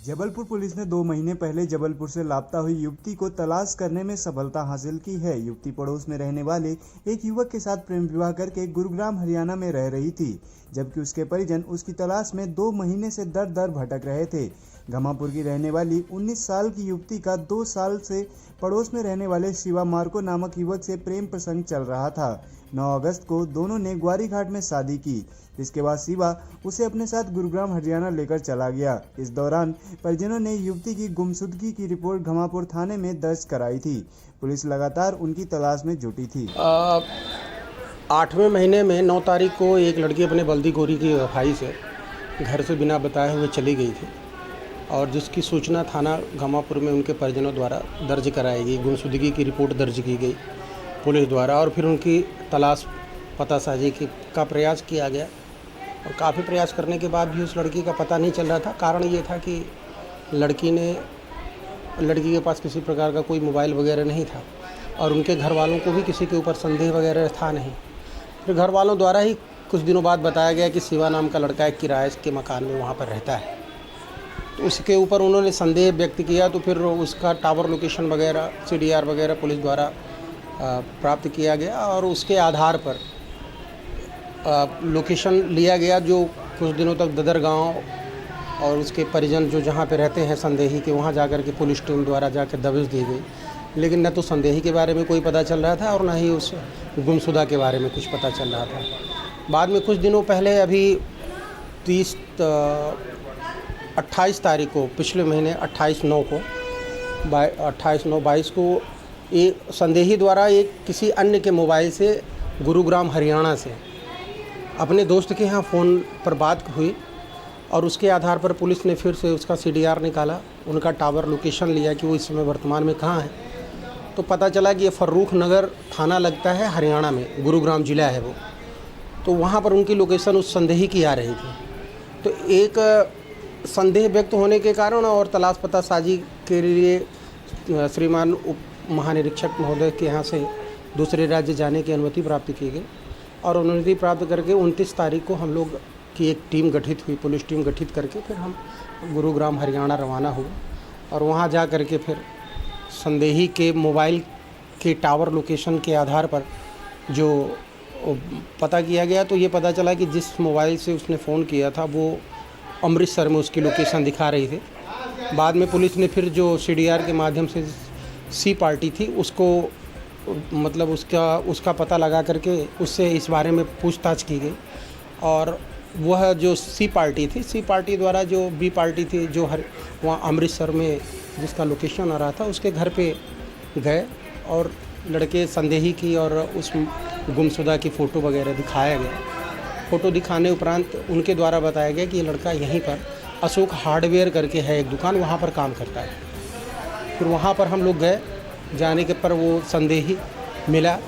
Jabalpur police ने 2 महीने पहले जबलपुर से लापता हुई युवती को तलाश करने में सफलता हासिल की है। युवती पड़ोस में रहने वाले एक युवक के साथ प्रेम विवाह करके गुरुग्राम हरियाणा में रह रही थी, जबकि उसके परिजन उसकी तलाश में 2 महीने से दर दर भटक रहे थे। घमापुर की रहने वाली 19 साल की युवती का 2 साल से पड़ोस में रहने वाले शिवा मार्को नामक युवक से प्रेम प्रसंग चल रहा था। 9 अगस्त को दोनों ने ग्वारीघाट में शादी की। इसके बाद शिवा उसे अपने साथ गुरुग्राम हरियाणा लेकर चला गया। इस दौरान परिजनों ने युवती की गुमशुदगी की रिपोर्ट घमापुर थाने में दर्ज कराई थी। पुलिस लगातार उनकी तलाश में जुटी थी। 8वें महीने में 9 तारीख को एक लड़की अपने बल्दी गोरी की भाई से घर से बिना बताए हुए चली गई थी और जिसकी सूचना थाना घमापुर में उनके परिजनों द्वारा दर्ज कराई गई। गुमशुदगी की रिपोर्ट दर्ज की गई पुलिस द्वारा और फिर उनकी तलाश पतासाजी का प्रयास किया गया और काफ़ी प्रयास करने के बाद भी उस लड़की का पता नहीं चल रहा था। कारण ये था कि लड़की के पास किसी प्रकार का कोई मोबाइल वगैरह नहीं था और उनके घर वालों को भी किसी के ऊपर संदेह वगैरह था नहीं। फिर घर वालों द्वारा ही कुछ दिनों बाद बताया गया कि शिवा नाम का लड़का एक किराए के मकान में वहाँ पर रहता है। तो उसके ऊपर उन्होंने संदेह व्यक्त किया, तो फिर उसका टावर लोकेशन वगैरह CDR वगैरह पुलिस द्वारा प्राप्त किया गया और उसके आधार पर लोकेशन लिया गया, जो कुछ दिनों तक ददर गांव और उसके परिजन जो जहां पे रहते हैं संदेही के, वहां जाकर के पुलिस टीम द्वारा जाकर दबिश दी गई। लेकिन न तो संदेही के बारे में कोई पता चल रहा था और न ही उस गुमशुदा के बारे में कुछ पता चल रहा था। बाद में कुछ दिनों पहले अभी 28 तारीख को, पिछले महीने 28/9/22 को एक संदेही द्वारा एक किसी अन्य के मोबाइल से गुरुग्राम हरियाणा से अपने दोस्त के यहाँ फ़ोन पर बात हुई और उसके आधार पर पुलिस ने फिर से उसका CDR निकाला, उनका टावर लोकेशन लिया कि वो इस समय वर्तमान में कहाँ है। तो पता चला कि ये फर्रुख नगर थाना लगता है हरियाणा में, गुरुग्राम ज़िला है वो। तो वहाँ पर उनकी लोकेशन उस संदेही की आ रही थी। तो एक संदेह व्यक्त होने के कारण और तलाश पता साजी के लिए श्रीमान उप महानिरीक्षक महोदय के यहाँ से दूसरे राज्य जाने की अनुमति प्राप्त की गई और अनुमति प्राप्त करके 29 तारीख को हम लोग की एक टीम गठित हुई, पुलिस टीम गठित करके फिर हम गुरुग्राम हरियाणा रवाना हुए और वहाँ जा कर के फिर संदेही के मोबाइल के टावर लोकेशन के आधार पर जो पता किया गया, तो ये पता चला कि जिस मोबाइल से उसने फ़ोन किया था वो अमृतसर में उसकी लोकेशन दिखा रही थी। बाद में पुलिस ने फिर जो CDR के माध्यम से C पार्टी थी उसको मतलब उसका पता लगा करके उससे इस बारे में पूछताछ की गई और वह जो C पार्टी थी, C पार्टी द्वारा जो B पार्टी थी जो वहाँ अमृतसर में जिसका लोकेशन आ रहा था उसके घर पे गए और लड़के संदेही की और उस गुमशुदा की फ़ोटो वगैरह दिखाया गया। फ़ोटो दिखाने उपरांत उनके द्वारा बताया गया कि ये लड़का यहीं पर अशोक हार्डवेयर करके है एक दुकान, वहाँ पर काम करता है। फिर वहाँ पर हम लोग गए, जाने के पर वो संदेही मिला।